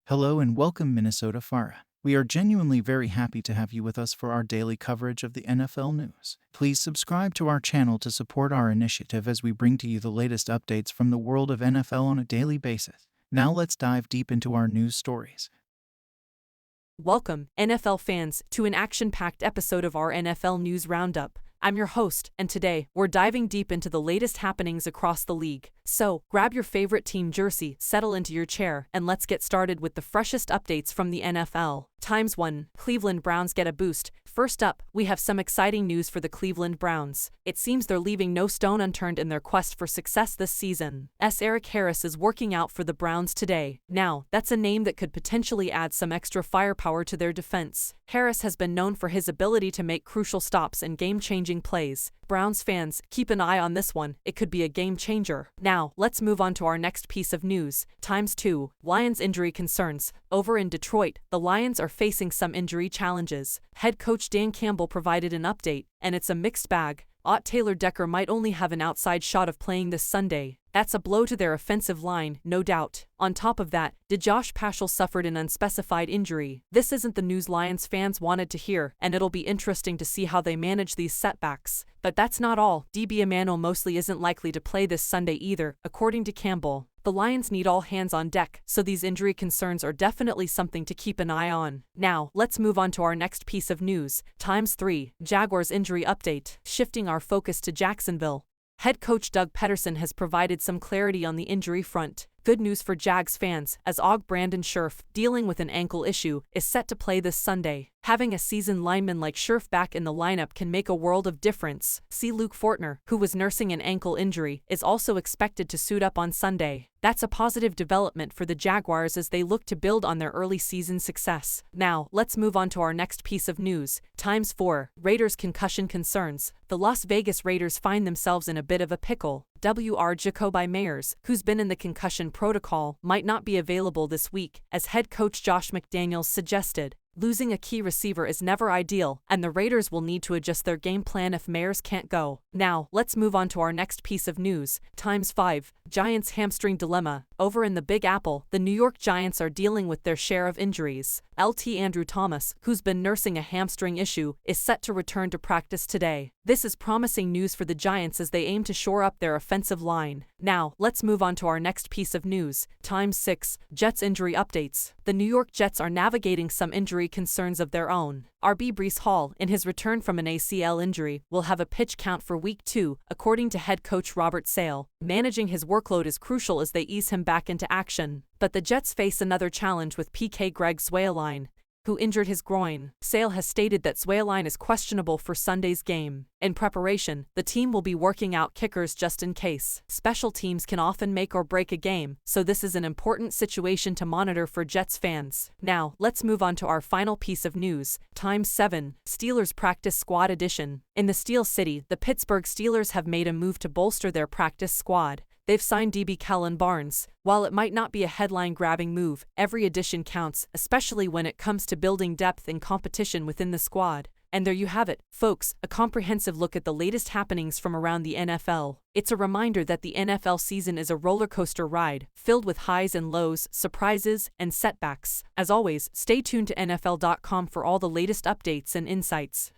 Hello and welcome, Minnesota Farah. We are genuinely very happy to have you with us for our daily coverage of the NFL news. Please subscribe to our channel to support our initiative as we bring to you the latest updates from the world of NFL on a daily basis. Now let's dive deep into our news stories. Welcome, NFL fans, to an action-packed episode of our NFL News Roundup. I'm your host, and today, we're diving deep into the latest happenings across the league. So, grab your favorite team jersey, settle into your chair, and let's get started with the freshest updates from the NFL. Times 1. Cleveland Browns get a boost. First up, we have some exciting news for the Cleveland Browns. It seems they're leaving no stone unturned in their quest for success this season. Eric Harris is working out for the Browns today. Now, that's a name that could potentially add some extra firepower to their defense. Harris has been known for his ability to make crucial stops and game-changing plays. Browns fans, keep an eye on this one. It could be a game changer. Now, let's move on to our next piece of news. Times 2. Lions injury concerns. Over in Detroit, the Lions are facing some injury challenges. Head coach Dan Campbell provided an update, and it's a mixed bag. Taylor Decker might only have an outside shot of playing this Sunday. That's a blow to their offensive line, no doubt. On top of that, Josh Paschal suffered an unspecified injury. This isn't the news Lions fans wanted to hear, and it'll be interesting to see how they manage these setbacks. But that's not all. DB Emmanuel Mosley isn't likely to play this Sunday either, according to Campbell. The Lions need all hands on deck, so these injury concerns are definitely something to keep an eye on. Now, let's move on to our next piece of news. Times 3. Jaguars injury update. Shifting our focus to Jacksonville. Head coach Doug Peterson has provided some clarity on the injury front. Good news for Jags fans, as Brandon Scherff, dealing with an ankle issue, is set to play this Sunday. Having a seasoned lineman like Scherff back in the lineup can make a world of difference. See, Luke Fortner, who was nursing an ankle injury, is also expected to suit up on Sunday. That's a positive development for the Jaguars as they look to build on their early season success. Now, let's move on to our next piece of news. Times 4. Raiders concussion concerns. The Las Vegas Raiders find themselves in a bit of a pickle. Jacoby Meyers, who's been in the concussion protocol, might not be available this week, as head coach Josh McDaniels suggested. Losing a key receiver is never ideal, and the Raiders will need to adjust their game plan if Meyers can't go. Now, let's move on to our next piece of news. Times 5. Giants hamstring dilemma. Over in the Big Apple, the New York Giants are dealing with their share of injuries. Andrew Thomas, who's been nursing a hamstring issue, is set to return to practice today. This is promising news for the Giants as they aim to shore up their offensive line. Now, let's move on to our next piece of news. Times 6. Jets injury updates. The New York Jets are navigating some injury concerns of their own. Breece Hall, in his return from an ACL injury, will have a pitch count for Week 2, according to head coach Robert Sale. Managing his workload is crucial as they ease him back into action. But the Jets face another challenge with PK Greg Zuerlein, who injured his groin. Sale has stated that Zuerlein is questionable for Sunday's game. In preparation, the team will be working out kickers just in case. Special teams can often make or break a game, so this is an important situation to monitor for Jets fans. Now, let's move on to our final piece of news. Times 7. Steelers Practice Squad Edition. In the Steel City, the Pittsburgh Steelers have made a move to bolster their practice squad. They've signed DB Kellen Barnes. While it might not be a headline-grabbing move, every addition counts, especially when it comes to building depth and competition within the squad. And there you have it, folks, a comprehensive look at the latest happenings from around the NFL. It's a reminder that the NFL season is a roller coaster ride, filled with highs and lows, surprises, and setbacks. As always, stay tuned to NFL.com for all the latest updates and insights.